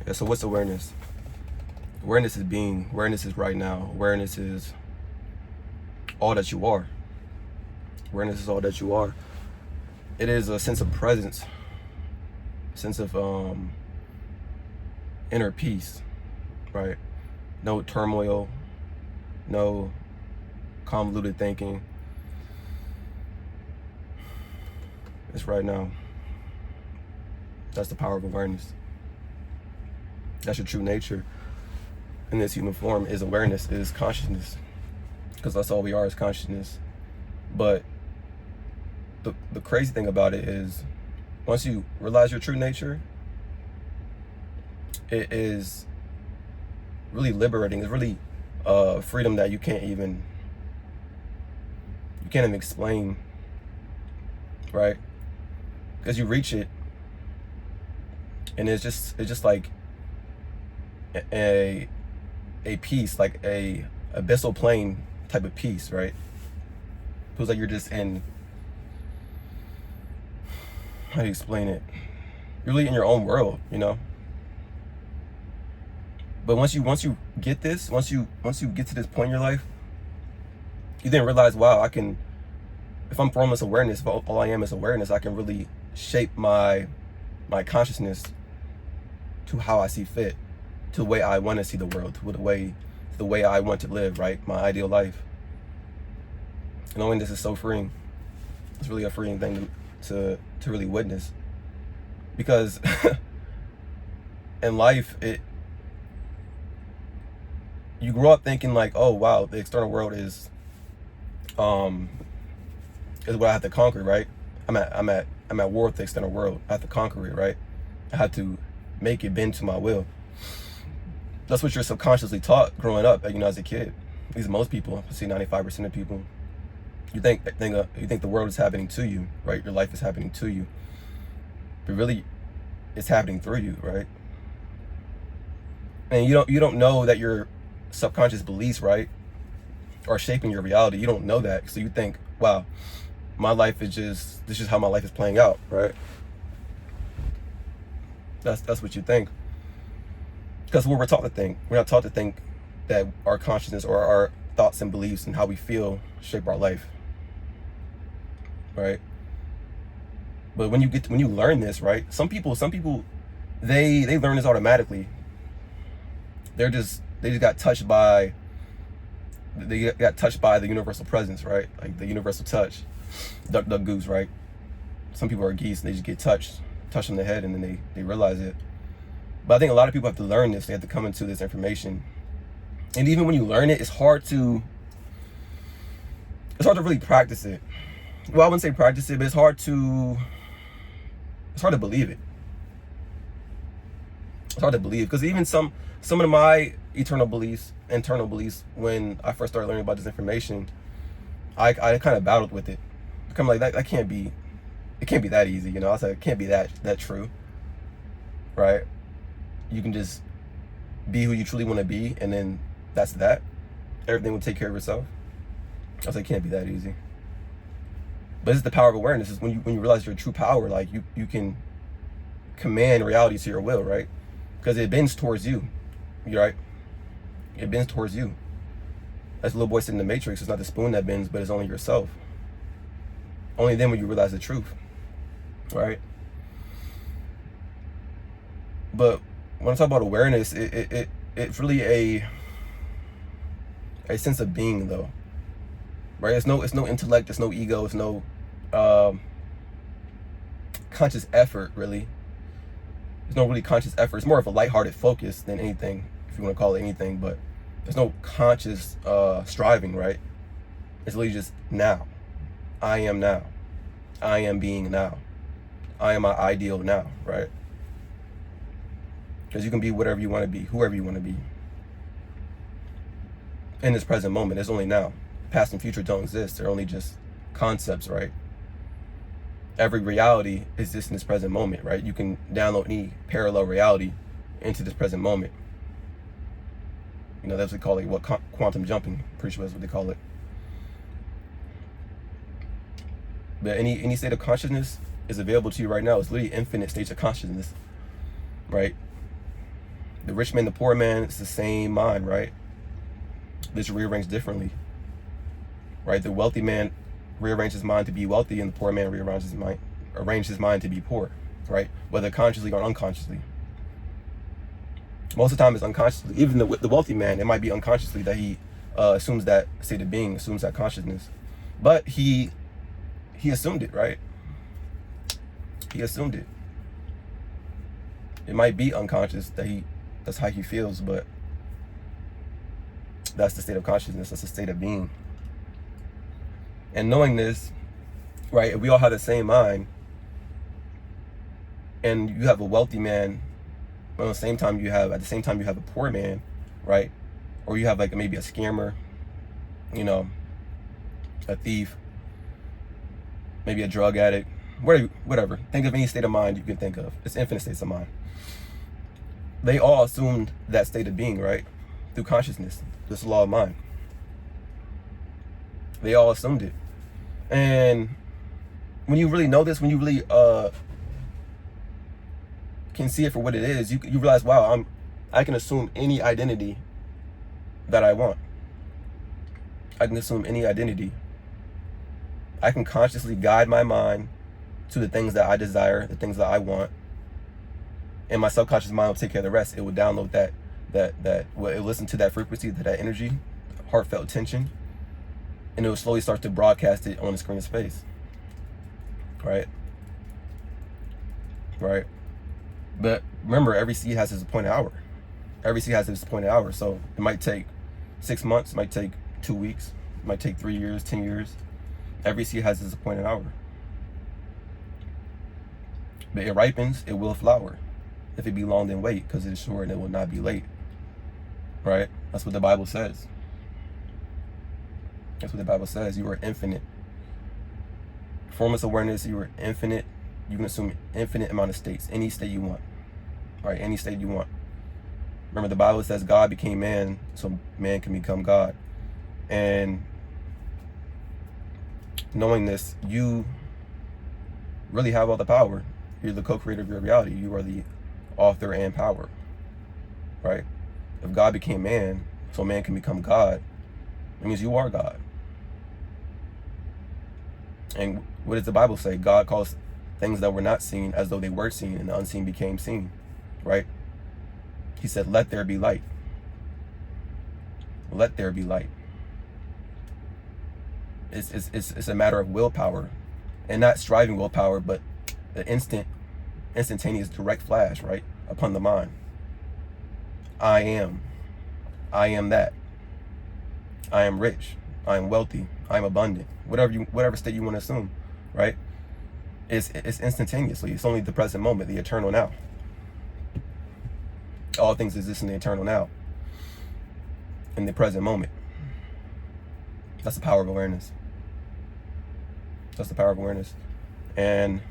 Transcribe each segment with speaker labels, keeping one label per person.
Speaker 1: Yeah, so what's awareness? Awareness is being. Awareness is right now. Awareness is all that you are. Awareness is all that you are. It is a sense of presence, sense of inner peace, right? No turmoil, no convoluted thinking. It's right now. That's the power of awareness. That's your true nature in this human form. Is awareness, is consciousness, because that's all we are, is consciousness. But the crazy thing about it is, once you realize your true nature, it is really liberating. It's really freedom that you can't even explain, right? Because you reach it, and it's just like a peace, like a abyssal plane type of peace, right? It feels like you're just in, how do you explain it? You're really in your own world, you know? But once you get this, once you get to this point in your life, you then realize, wow, I can, if I'm formless awareness, if all I am is awareness, I can really shape my consciousness to how I see fit, to the way I want to see the world, to the way I want to live, right? My ideal life. And knowing this is so freeing. It's really a freeing thing to really witness. Because in life, you grow up thinking like, oh wow, the external world is what I have to conquer, right? I'm at war with the external world. I have to conquer it, right? I have to make it bend to my will. That's what you're subconsciously taught growing up, you know, as a kid. At least most people, I see 95% of people. You think the world is happening to you, right? Your life is happening to you, but really, it's happening through you, right? And you don't know that your subconscious beliefs, right, are shaping your reality. You don't know that, so you think, wow, my life is this is how my life is playing out, right? That's what you think. Because what we're taught to think. We're not taught to think that our consciousness or our thoughts and beliefs and how we feel shape our life, right? But when you learn this, right? Some people they learn this automatically. They just got touched by the universal presence, right? Like the universal touch. Duck goose, right? Some people are geese and they just get touched on the head, and then they realize it. But I think a lot of people have to learn this. They have to come into this information. And even when you learn it, it's hard to really practice it. Well, I wouldn't say practice it, but it's hard to believe it. It's hard to believe, because even some of my internal beliefs, when I first started learning about this information, I kind of battled with it. I'm like, that can't be, it can't be that easy, you know? I was like, it can't be that true, right? You can just be who you truly want to be, and then that's that. Everything will take care of itself. I was like, it can't be that easy. But it's the power of awareness. Is when you realize your true power, like you can command reality to your will, right? Because it bends towards you, right? It bends towards you. As the little boy said in the Matrix, it's not the spoon that bends, but it's only yourself. Only then will you realize the truth, right? But when I talk about awareness, it's really a sense of being, though, right? It's no intellect, it's no ego, it's no conscious effort, really. There's no really conscious effort. It's more of a lighthearted focus than anything, if you want to call it anything. But there's no conscious striving, right? It's really just now. I am now. I am being now. I am my ideal now, right? Because you can be whatever you want to be, whoever you want to be. In this present moment, it's only now. Past and future don't exist. They're only just concepts, right? Every reality exists in this present moment, right? You can download any parallel reality into this present moment. You know, that's what they call it, quantum jumping. Pretty sure that's what they call it. But any state of consciousness is available to you right now. It's literally infinite states of consciousness, right? The rich man, the poor man, it's the same mind, right? It's rearranged differently, right? The wealthy man rearranges his mind to be wealthy, and the poor man arranges his mind to be poor, right? Whether consciously or unconsciously. Most of the time it's unconsciously. Even the wealthy man, it might be unconsciously that he assumes that state of being, assumes that consciousness. But he assumed it, right? He assumed it. It might be unconscious that that's how he feels, but that's the state of consciousness. That's the state of being. And knowing this, right, if we all have the same mind, and you have a wealthy man, but at the same time you have a poor man, right? Or you have like maybe a scammer, you know, a thief, maybe a drug addict, whatever. Think of any state of mind you can think of. It's infinite states of mind. They all assumed that state of being, right? Through consciousness, this law of mind. They all assumed it. And when you really know this, when you really can see it for what it is, you realize, wow, I can assume any identity that I want. I can assume any identity. I can consciously guide my mind to the things that I desire, the things that I want. And my subconscious mind will take care of the rest. It will download that it will listen to that frequency, to that energy, heartfelt tension, and it will slowly start to broadcast it on the screen of space. Right? Right? But remember, every seed has its appointed hour. Every seed has its appointed hour. So it might take 6 months, it might take 2 weeks, it might take 3 years, 10 years. Every seed has its appointed hour. But it ripens, it will flower. If it be long, then wait, because it is sure and it will not be late. Right? That's what the Bible says. That's what the Bible says. You are infinite. Formless awareness, you are infinite. You can assume infinite amount of states, any state you want. All right, any state you want. Remember, the Bible says God became man, so man can become God. And knowing this, you really have all the power. You're the co-creator of your reality. You are the author and power, right? If God became man, so man can become God, it means you are God. And what does the Bible say? God calls things that were not seen as though they were seen, and the unseen became seen, right? He said, let there be light. Let there be light. It's a matter of willpower, and not striving willpower, but the instantaneous direct flash, right, upon the mind. I am that. I am rich. I am wealthy. I am abundant. Whatever state you want to assume, right? It's instantaneously. It's only the present moment, the eternal now. All things exist in the eternal now, in the present moment. That's the power of awareness. That's the power of awareness, and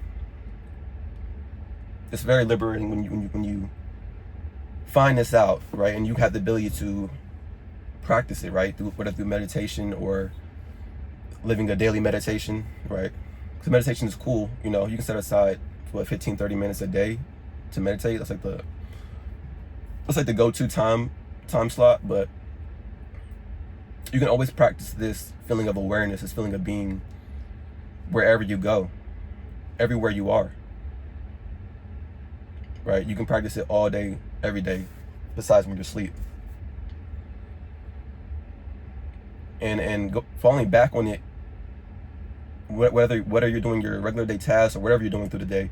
Speaker 1: it's very liberating when you find this out, right? And you have the ability to practice it, right? Whether through meditation or living a daily meditation, right? Because meditation is cool, you know. You can set aside 15-30 minutes a day to meditate. That's like the go-to time slot. But you can always practice this feeling of awareness, this feeling of being wherever you go, everywhere you are. Right? You can practice it all day, every day, besides when you're asleep. And falling back on it, whether you're doing your regular day tasks or whatever you're doing through the day,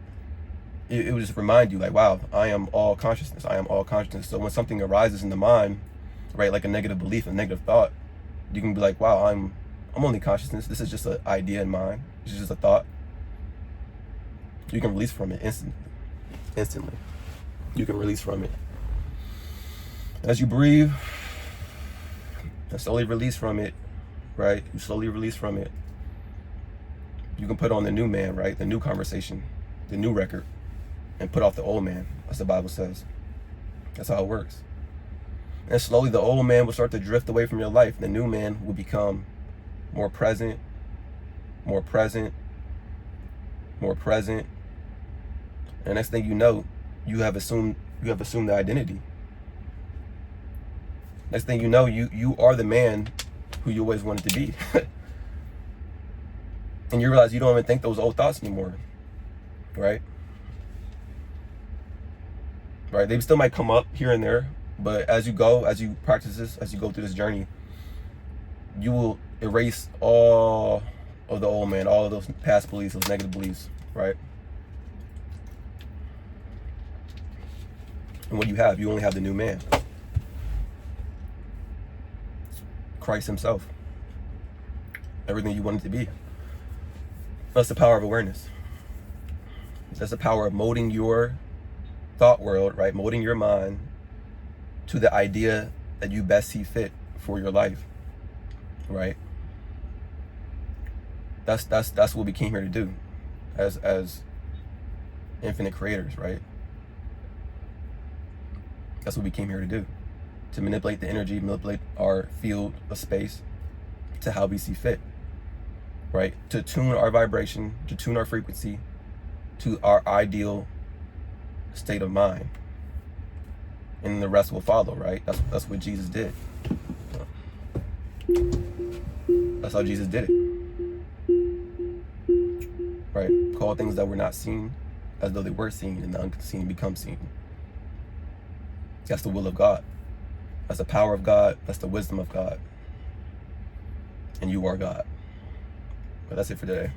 Speaker 1: it will just remind you, like, wow, I am all consciousness. I am all consciousness. So when something arises in the mind, right, like a negative belief, a negative thought, you can be like, wow, I'm only consciousness. This is just an idea in mind. This is just a thought. You can release from it instantly. You can release from it. As you breathe, and slowly release from it, right? You slowly release from it. You can put on the new man, right? The new conversation, the new record, and put off the old man, as the Bible says. That's how it works. And slowly the old man will start to drift away from your life. The new man will become more present, more present, more present. And next thing you know, you have assumed the identity. Next thing you know, you are the man who you always wanted to be. And you realize you don't even think those old thoughts anymore, right? Right? They still might come up here and there, but as you practice this, as you go through this journey, you will erase all of the old man, all of those past beliefs, those negative beliefs, right? And what you only have the new man, Christ himself, everything you wanted to be. That's the power of awareness. That's the power of molding your thought world, right? Molding your mind to the idea that you best see fit for your life, right? That's what we came here to do as infinite creators, right? That's what we came here to do. To manipulate the energy, manipulate our field of space to how we see fit, right? To tune our vibration, to tune our frequency to our ideal state of mind. And the rest will follow, right? That's what Jesus did. That's how Jesus did it. Right? Call things that were not seen as though they were seen, and the unseen become seen. That's the will of God. That's the power of God. That's the wisdom of God. And you are God. But that's it for today.